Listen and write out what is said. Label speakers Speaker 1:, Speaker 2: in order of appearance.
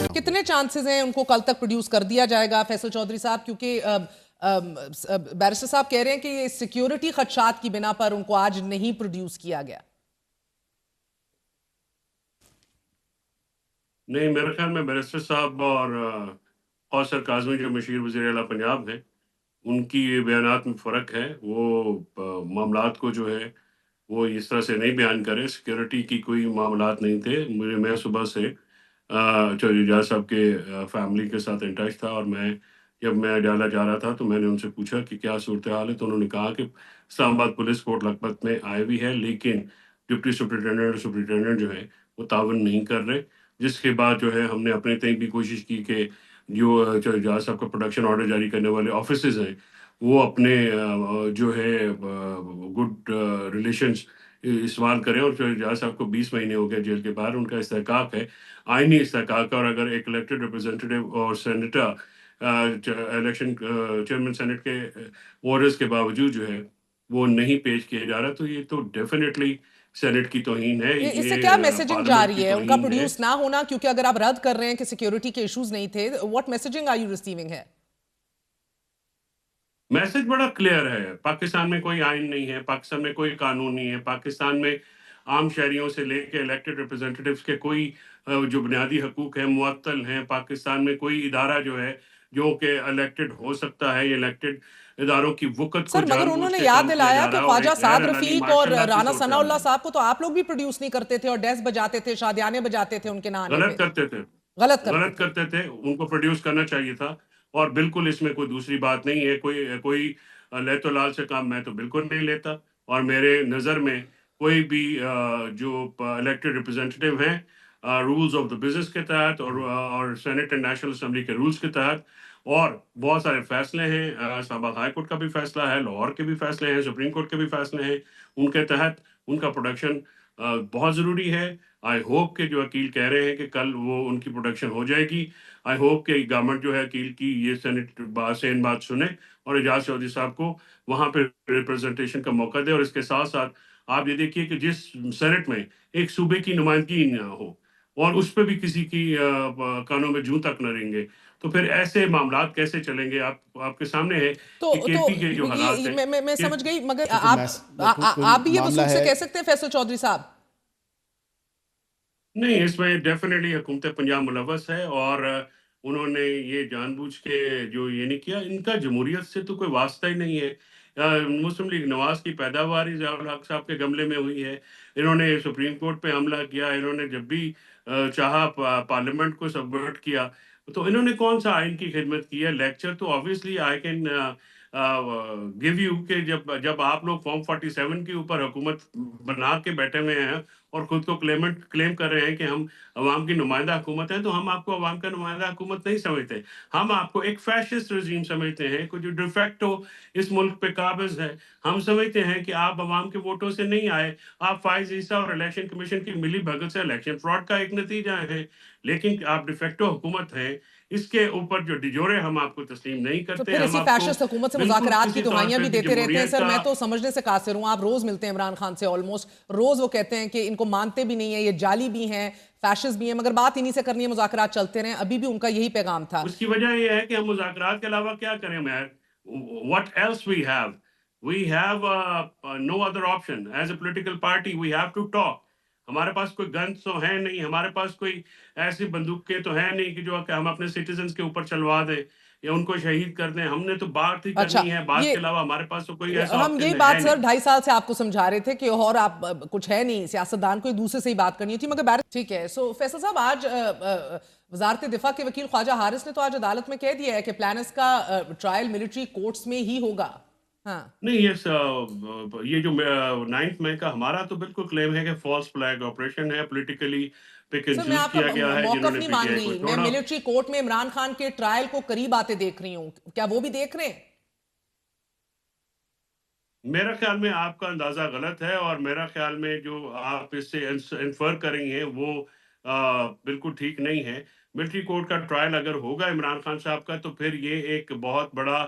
Speaker 1: کتنے چانسز ہیں ان کو کل تک پروڈیوس کر دیا جائے گا فیصل چودھری صاحب؟ کیونکہ بیرسٹر صاحب کہہ رہے ہیں کہ یہ سیکیورٹی خدشات کی بنا پر ان کو آج نہیں پروڈیوس کیا گیا.
Speaker 2: نہیں، میرے خیال میں بیرسٹر صاحب اور قوثر کاظمی جو مشیر وزیر اعلیٰ پنجاب ہیں، ان کی بیانات میں فرق ہے. وہ معاملات کو جو ہے وہ اس طرح سے نہیں بیان کرے. سیکیورٹی کی کوئی معاملات نہیں تھے. میں صبح سے چودھری اعجاز صاحب کے فیملی کے ساتھ ان ٹچ تھا، اور جب میں ڈالا جا رہا تھا تو میں نے ان سے پوچھا کہ کیا صورتحال ہے، تو انہوں نے کہا کہ اسلام آباد پولیس کوٹ لکھپت میں آئے ہوئی ہے، لیکن ڈپٹی سپرنٹینڈنٹ جو ہے وہ تعاون نہیں کر رہے. جس کے بعد جو ہے ہم نے اپنے تئیں بھی کوشش کی کہ جو چودھری اعجاز صاحب کا پروڈکشن آرڈر جاری کرنے والے آفیسز ہیں وہ اپنے جو ہے گڈ ریلیشنز استعمال کریں. اور چودھری اعجاز صاحب کو 20 مہینے ہو گئے جیل کے باہر. ان کا استحقاق ہے، آئینی استحقاق ہے. اور اگر ایک الیکٹڈ ریپرزینٹیو اور سینیٹر الیکشن چیئرمین سینٹ کے آرڈرز کے باوجود جو ہے وہ نہیں پیش کیا جا رہا، تو یہ تو ڈیفینیٹلی سینٹ کی توہین ہے.
Speaker 1: اس سے کیا میسیجنگ جا
Speaker 2: پارلیمنٹ کی
Speaker 1: رہی ہے ان کا
Speaker 2: توہین ہے.
Speaker 1: پروڈیوس نہ ہونا؟ کیونکہ اگر آپ رد کر رہے ہیں کہ سیکیورٹی کے ایشوز نہیں تھے، what messaging are you receiving ہے؟
Speaker 2: میسج بڑا کلیئر ہے. پاکستان میں کوئی آئین نہیں ہے، پاکستان میں کوئی قانون نہیں ہے، پاکستان میں عام شہریوں سے لے کے الیکٹڈ ریپرزینٹیوز کے کوئی جو بنیادی حقوق ہیں معطل ہیں. پاکستان میں کوئی ادارہ جو ہے جو کہ الیکٹڈ ہو سکتا ہے، یہ الیکٹڈ اداروں کی وقت کو
Speaker 1: سر مگر
Speaker 2: جان
Speaker 1: انہوں
Speaker 2: بوجھ
Speaker 1: نے
Speaker 2: کے
Speaker 1: یاد
Speaker 2: کم کیا
Speaker 1: دلایا
Speaker 2: جا
Speaker 1: کہ
Speaker 2: رہا ہے. اور
Speaker 1: خواجہ
Speaker 2: ایک
Speaker 1: سعد
Speaker 2: غیر علنی
Speaker 1: رفیق اور
Speaker 2: ماشاء اللہ کی
Speaker 1: رانا ثناء
Speaker 2: صورتحال
Speaker 1: اللہ
Speaker 2: ہے.
Speaker 1: صاحب کو تو آپ لوگ بھی پروڈیوس نہیں کرتے تھے اور ڈیسک بجاتے تھے، شادیانے بجاتے تھے ان کے نہ آنے پہ.
Speaker 2: غلط کرتے تھے،
Speaker 1: غلط کرتے
Speaker 2: غلط
Speaker 1: تھے.
Speaker 2: کرتے تھے. ان کو پروڈیوس کرنا چاہیے تھا. اور بالکل اس میں کوئی دوسری بات نہیں ہے. کوئی لیت و لال سے کام میں تو بالکل نہیں لیتا. اور میرے نظر میں کوئی بھی جو الیکٹڈ ریپرزینٹیو ہیں رولز آف دا بزنس کے تحت اور سینٹ اینڈ نیشنل اسمبلی کے رولز کے تحت، اور بہت سارے فیصلے ہیں، اسلام آباد ہائی کورٹ کا بھی فیصلہ ہے، لاہور کے بھی فیصلے ہیں، سپریم کورٹ کے بھی فیصلے ہیں، ان کے تحت ان کا پروڈکشن بہت ضروری ہے. آئی ہوپ کہ جو وکیل کہہ رہے ہیں کہ کل وہ ان کی پروڈکشن ہو جائے گی. آئی ہوپ کہ گورنمنٹ جو ہے وکیل کی یہ سینٹ بات سنے اور اعجاز چودھری صاحب کو وہاں پہ ریپرزنٹیشن کا موقع دے. اور اس کے ساتھ ساتھ آپ یہ دیکھیے کہ جس سینٹ میں ایک صوبے کی نمائندگی نہ ہو اور اس پہ بھی کسی کی کانوں میں جوں تک نہ رہیں گے، تو پھر ایسے معاملات کیسے چلیں گے؟ آپ کے سامنے ہے
Speaker 1: تو
Speaker 2: کہ کے پی کے جو حالات ہیں
Speaker 1: میں سمجھ گئی، مگر
Speaker 3: کوئی
Speaker 1: آپ بھی یہ
Speaker 3: معاملہ
Speaker 1: وصول سے
Speaker 3: ہے
Speaker 1: کہہ سکتے ہیں فیصل چودھری صاحب؟
Speaker 2: نہیں، اس میں ڈیفینیٹلی حکومت پنجاب ملوث ہے. اور انہوں نے یہ جان بوجھ کے جو یہ نہیں کیا. ان کا جمہوریت سے تو کوئی واسطہ ہی نہیں ہے. مسلم لیگ نواز کی پیداوار ہی ضیاء الحق صاحب کے گملے میں ہوئی ہے. انہوں نے سپریم کورٹ پہ حملہ کیا. انہوں نے جب بھی چاہا پارلیمنٹ کو سبورٹ کیا. تو انہوں نے کون سا آئین کی خدمت کی ہے؟ لیکچر تو obviously I can give you کہ جب آپ لوگ فارم 47 کے اوپر حکومت بنا کے بیٹھے ہوئے ہیں اور خود کو کلیم کر رہے ہیں کہ ہم عوام کی نمائندہ حکومت ہیں، تو ہم آپ کو عوام کا نمائندہ حکومت نہیں سمجھتے. ہم آپ کو ایک فیشسٹ رژیم سمجھتے ہیں، کوئی جو ڈیفیکٹو اس ملک پہ قابض ہے. ہم سمجھتے ہیں کہ آپ عوام کے ووٹوں سے نہیں آئے، آپ فائز عیسیٰ اور الیکشن کمیشن کی ملی بھگت سے الیکشن فراڈ کا ایک نتیجہ ہے. لیکن آپ ڈیفیکٹو حکومت ہیں، اس کے اوپر جو ڈیجورے ہم آپ کو تسلیم نہیں
Speaker 1: تو
Speaker 2: کرتے.
Speaker 1: پھر
Speaker 2: ہم
Speaker 1: اسی
Speaker 2: آپ کو
Speaker 1: فیشسٹ حکومت سے
Speaker 2: بالکل
Speaker 1: مذاکرات کی
Speaker 2: کسی طور
Speaker 1: دہائیاں
Speaker 2: پہ
Speaker 1: بھی
Speaker 2: بھی
Speaker 1: دیتے رہتے ہیں.
Speaker 2: جمہوریت
Speaker 1: سر
Speaker 2: کا
Speaker 1: میں تو سمجھنے سے قاصر ہوں. آپ روز ملتے ہیں عمران خان سے، آلموسٹ روز وہ کہتے ہیں کہ ان کو مانتے بھی نہیں ہیں، یہ جعلی بھی ہیں، فیشسٹ بھی ہیں، مگر بات انہی سے کرنی ہے، مذاکرات چلتے رہیں. ابھی بھی ان کا یہی پیغام تھا.
Speaker 2: اس کی وجہ یہ ہے کہ ہم مذاکرات کے علاوہ کیا کریں؟ What else we have? We have no other option. As a political party, we have to talk. ہمارے پاس کوئی گنز تو ہے نہیں، ہمارے پاس کوئی ایسی بندوقیں تو ہے نہیں کہ جو کہ ہم اپنے سٹیزنز کے اوپر چلوا دیں یا ان کو شہید کر دیں. ہم نے تو بات ہی
Speaker 1: اچھا،
Speaker 2: کرنی ہے، بات
Speaker 1: یہ
Speaker 2: کے علاوہ ہمارے پاس تو کوئی ایسا
Speaker 1: ہم یہی
Speaker 2: آپشن ہے
Speaker 1: بات سر
Speaker 2: نہیں.
Speaker 1: 2.5 سال سے آپ کو سمجھا رہے تھے کہ اور آپ کچھ ہے نہیں، سیاستدان کو ایک دوسرے سے ہی بات کرنی تھی. مگر ٹھیک ہے. سو فیصل صاحب، آج وزارت دفاع کے وکیل خواجہ حارث نے تو آج عدالت میں کہہ دیا ہے کہ پلانس کا ٹرائل ملٹری کورٹس میں ہی ہوگا. ہاں
Speaker 2: نہیں، یہ جو 9 مئی کا ہمارا تو بالکل کلیم ہے کہ فالس فلیگ آپریشن ہے، پولیٹیکلی پک اینڈ
Speaker 1: سر میں
Speaker 2: چوز
Speaker 1: آپ کا
Speaker 2: کیا گیا ہے. جنہوں
Speaker 1: موقف
Speaker 2: نے
Speaker 1: نہیں
Speaker 2: پی ٹی
Speaker 1: مانگ
Speaker 2: آئی کو
Speaker 1: رہی. میں
Speaker 2: توڑا.
Speaker 1: ملٹری کورٹ میں عمران خان کے ٹرائل کو قریب آتے دیکھ رہی ہوں. کیا وہ بھی دیکھ رہے ہیں؟
Speaker 2: میرا خیال میں آپ کا اندازہ غلط ہے، اور میرا خیال میں جو آپ اس سے انفر کر رہی ہیں وہ بالکل ٹھیک نہیں ہے. ملٹری کورٹ کا ٹرائل اگر ہوگا عمران خان صاحب کا، تو پھر یہ ایک بہت بڑا